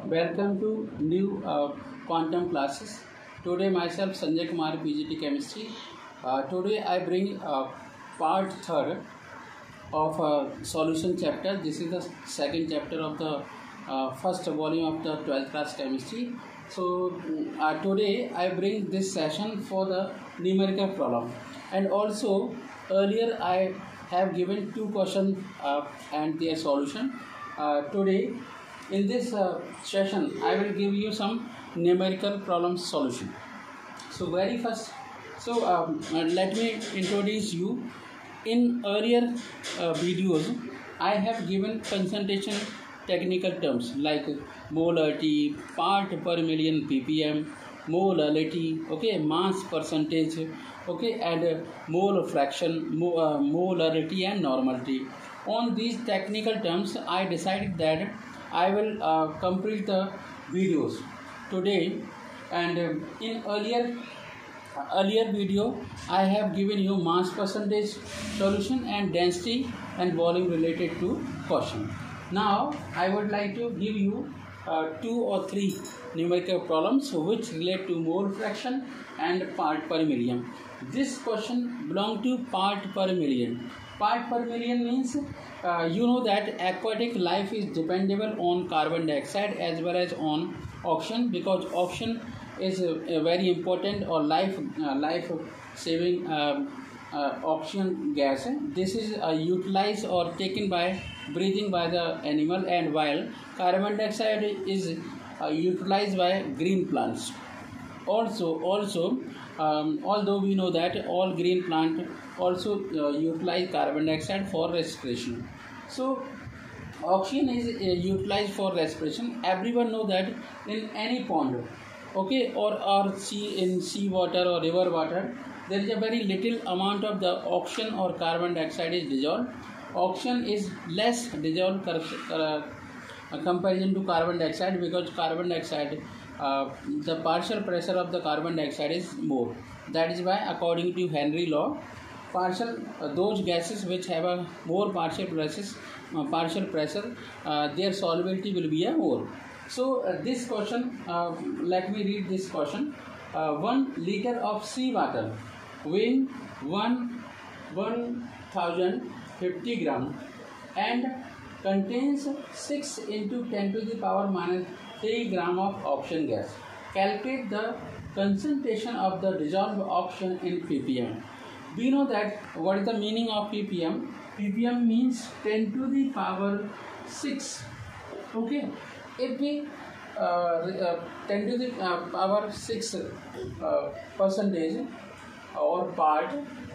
Welcome to new quantum classes. Today myself Sanjay Kumar PGT Chemistry. Today I bring part third of solution chapter. This is the second chapter of the first volume of the 12th class chemistry. So today I bring this session for the numerical problem, and also earlier I have given two questions and their solution. Today in this session I will give you some numerical problem solution. So very first, let me introduce you. In earlier videos I have given concentration technical terms like molarity, part per million ppm, molality, okay, mass percentage, okay, and mole fraction, molarity and normality. On these technical terms I decided that I will complete the videos today. And in earlier video I have given you mass percentage solution and density and volume related to question. Now I would like to give you two or three numerical problems which relate to mole fraction and part per million. This question belong to part per million. Part per million means you know that aquatic life is dependable on carbon dioxide as well as on oxygen, because oxygen is very important or life saving oxygen gas. This is utilized or taken by breathing by the animal, and while carbon dioxide is utilized by green plants. Also although we know that all green plant also utilize carbon dioxide for respiration. So oxygen is utilized for respiration. Everyone know that in any pond, okay, or sea water or river water, there is a very little amount of the oxygen or carbon dioxide is dissolved. Oxygen is less dissolved comparison to carbon dioxide, because carbon dioxide, the partial pressure of the carbon dioxide is more. That is why according to Henry law, those gases which have a more partial pressure, their solubility will be a more. So this question, let me read this question. 1 liter of seawater weighing 1050 gram and contains 6 into 10 to the power minus 3 gram of oxygen gas. Calculate the concentration of the dissolved oxygen in ppm. We know that what is the meaning of ppm. ppm means 10 to the power 6. Okay, if we 10 to the power 6 percentage or part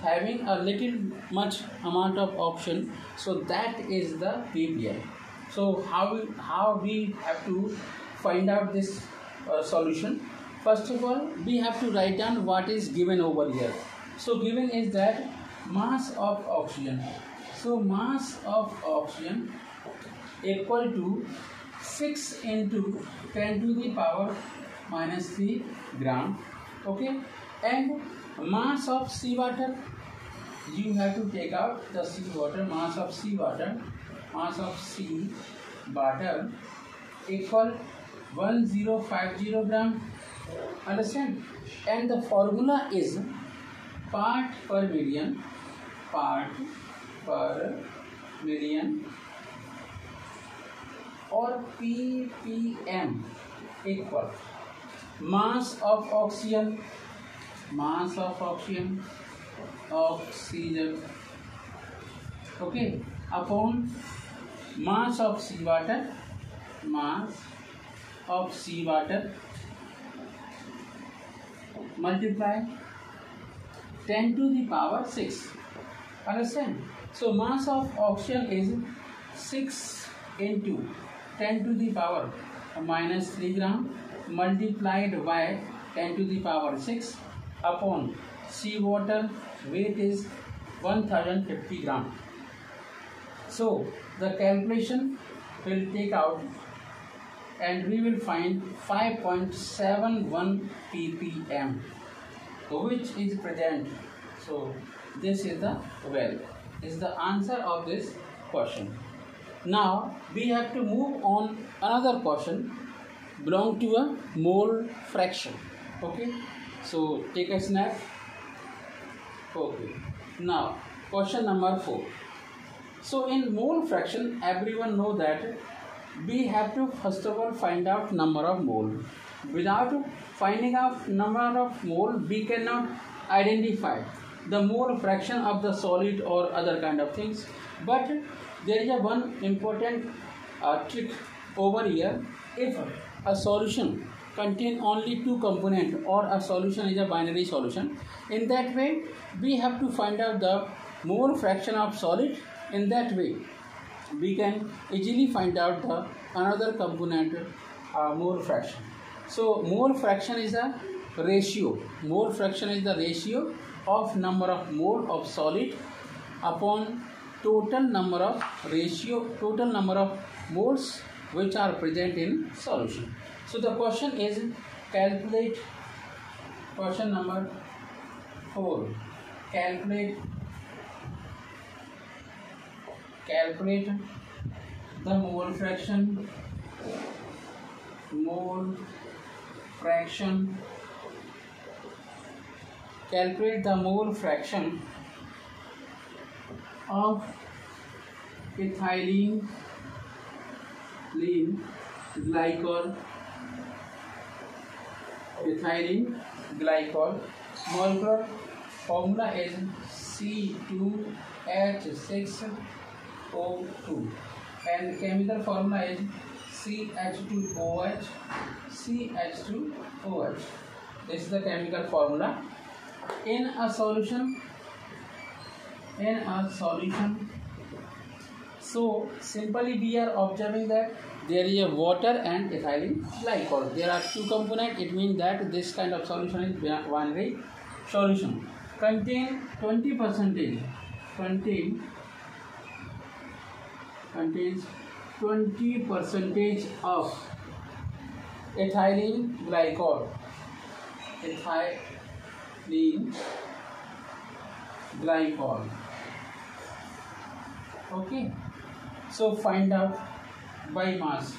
having a little much amount of oxygen, so that is the ppm. So how we have to find out this solution? First of all, we have to write down what is given over here. So given is that mass of oxygen. So mass of oxygen equal to 6 into 10 to the power minus 3 gram. Okay, and mass of seawater, you have to take out the seawater. Mass of seawater equal 1050 gram. Understand? And the formula is part per million or ppm equal mass of oxygen, okay, upon mass of seawater multiply 10 to the power 6. Understand? So mass of oxygen is 6 into 10 to the power minus 3 gram multiplied by 10 to the power 6 upon seawater weight is 1050 gram. So the calculation will take out and we will find 5.71 ppm, which is present. So this is the answer of this question. Now we have to move on another question. belong to a mole fraction. Okay, so take a snap. Okay, now question number 4. So in mole fraction, everyone know that we have to first of all find out number of mole. Without finding out number of mole, we cannot identify the mole fraction of the solid or other kind of things. But there is a one important trick over here. If a solution contain only two components, or a solution is a binary solution, in that way we have to find out the mole fraction of solid. In that way we can easily find out the another component mole fraction. So mole fraction is a ratio. Mole fraction is the ratio of number of mole of solid upon total number of moles which are present in solution. So the question is calculate, question number 4, calculate the mole fraction calculate the mole fraction of ethylene glycol. Molecular formula is C2H6O2 and chemical formula is CH2OH. This is the chemical formula. In a solution, so simply we are observing that there is a water and ethylene glycol. There are two components. It means that this kind of solution is binary solution. Contains 20% of ethylene glycol. Okay, so find out by mass.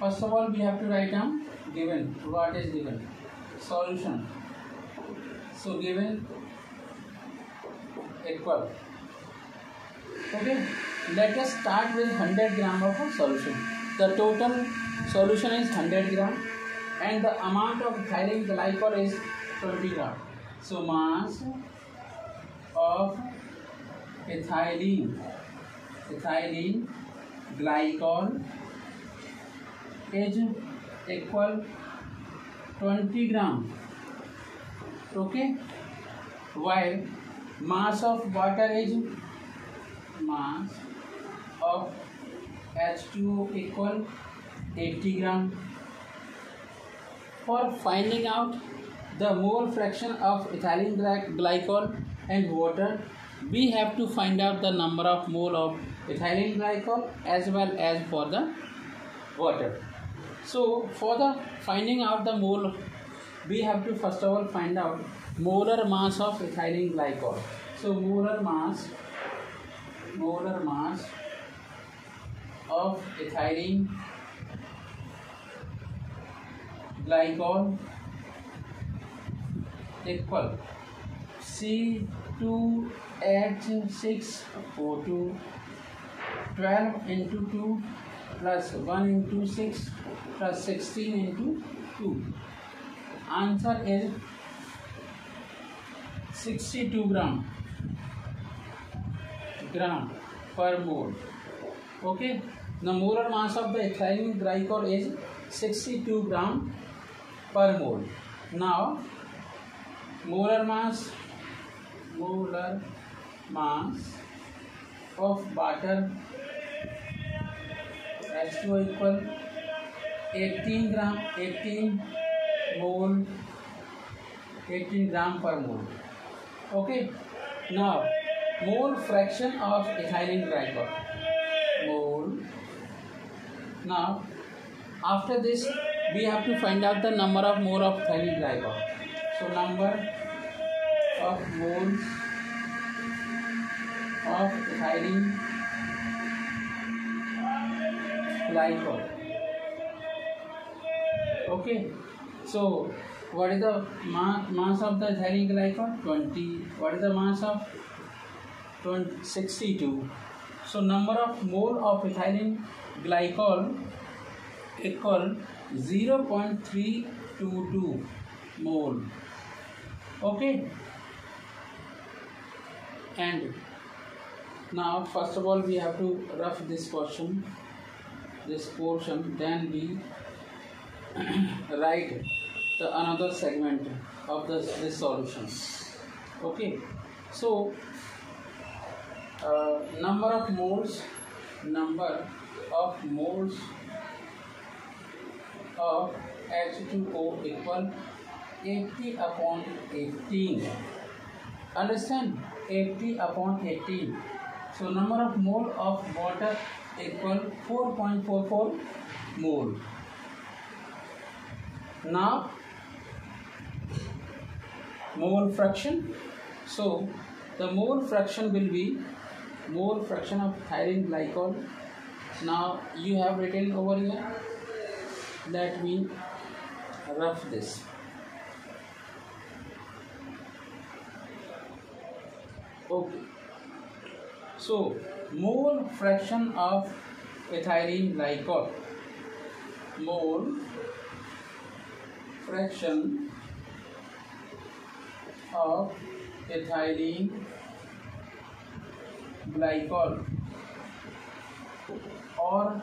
First of all we have to write down given. What is given? Solution. So given equal. Okay, let us start with 100 gram of a solution. The total solution is 100 gram and the amount of ethylene glycol is 20 gram. So mass of ethylene glycol is equal 20 gram. Okay, while mass of water is mass of H2O equal 80 gram. For finding out the mole fraction of ethylene glycol and water, we have to find out the number of mole of ethylene glycol as well as for the water. So for the finding out the mole, we have to first of all find out molar mass of ethylene glycol. So molar mass of ethylene glycol equal C2H6O2 12 into 2 plus 1 into 6 plus 16 into 2. Answer is 62 gram per mole. Okay, the molar mass of the ethylene glycol is 62 gram per mole. Now molar mass of water H2O equal 18 gram per mole. Okay, now mole fraction of ethylene glycol. Now after this we have to find out the number of mole of ethylene glycol. So number of moles of ethylene glycol. Okay, so what is the mass of the ethylene glycol? 20. What is the mass of 62? So number of mole of ethylene glycol equal 0.322 mole. Okay, and now first of all we have to rough this portion, then we write the another segment of this solution. Okay, so number of moles of H2O equal 80/18. Understand? 80/18. So number of mole of water equal 4.44 mole. Now mole fraction. So the mole fraction will be mole fraction of ethylene glycol. Now you have written over here. Let me rough this. Okay, so mole fraction of ethylene glycol, mole fraction of ethylene glycol or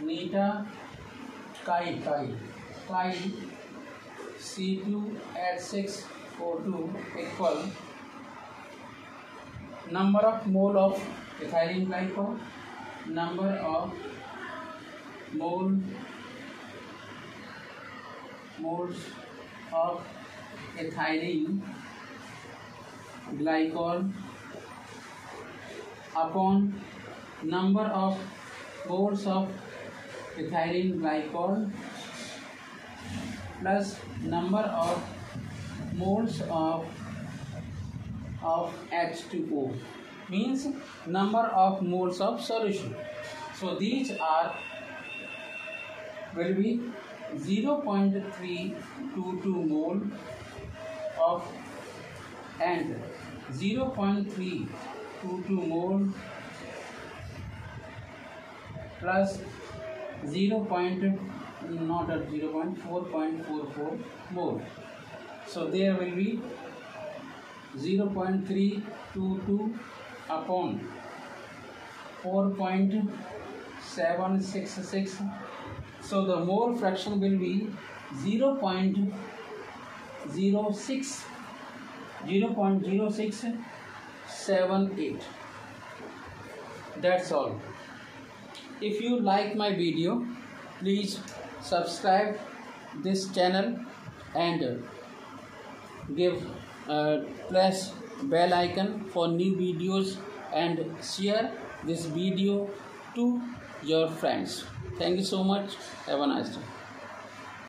neta chi C2H6O2 equal number of mole of ethylene glycol, number of moles of ethylene glycol upon number of moles of ethylene glycol plus number of moles of H2O, means number of moles of solution. So these will be 0.322 mole of and 0.322 mole plus 4.44 mole. So there will be 0.322 upon 4.766. So the mole fraction will be 0.0678. That's all. If you like my video, please subscribe this channel and press bell icon for new videos and share this video to your friends. Thank you so much. Have a nice day.